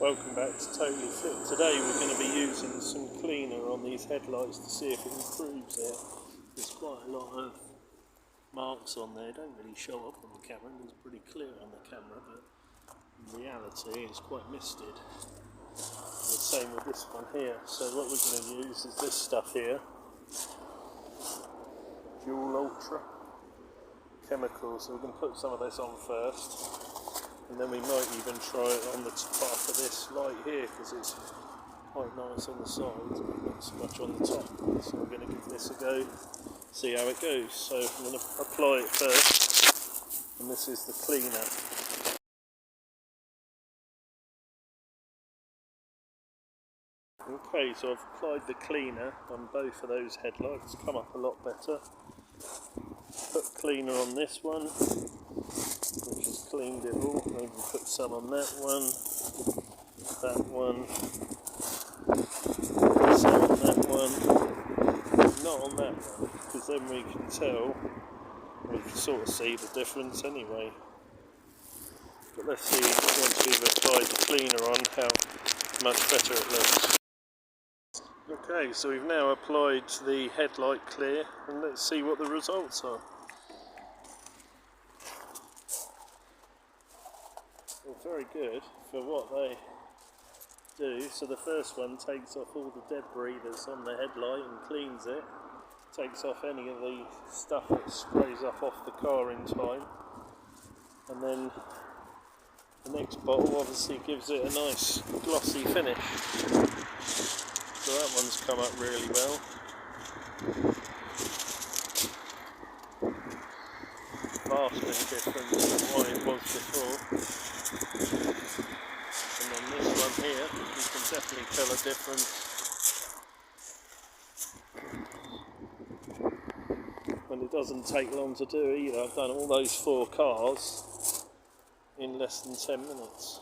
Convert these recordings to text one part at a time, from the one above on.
Welcome back to Totally Fit. Today we're going to be using some cleaner on these headlights to see if it improves it. There's quite a lot of marks on there, don't really show up on the camera. It's pretty clear on the camera, but in reality it's quite misted. The same with this one here. So what we're going to use is this stuff here, Dual Ultra chemicals. So we're going to put some of this on first. And then we might even try it on the top of this light here, because it's quite nice on the sides, but not so much on the top. So we're going to give this a go, see how it goes. So I'm going to apply it first, and this is the cleaner. Okay, so I've applied the cleaner on both of those headlights, come up a lot better. Put cleaner on this one, which has cleaned it all. Maybe put some on that one, some on that one, not on that one, because then we can tell, we can sort of see the difference anyway. But let's see, once we've applied the cleaner on, how much better it looks. Okay, so we've now applied the headlight clear, and let's see what the results are. Well, very good for what they do. So the first one takes off all the debris that's on the headlight and cleans it. Takes off any of the stuff that sprays up off the car in time. And then the next bottle obviously gives it a nice glossy finish. So that one's come up really well. Vastly different from what it was before. And then this one here, you can definitely tell a difference. And it doesn't take long to do either. I've done all those 4 cars in less than 10 minutes.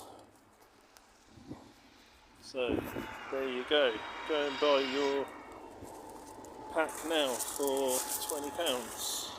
So there you go. Go and buy your pack now for £20.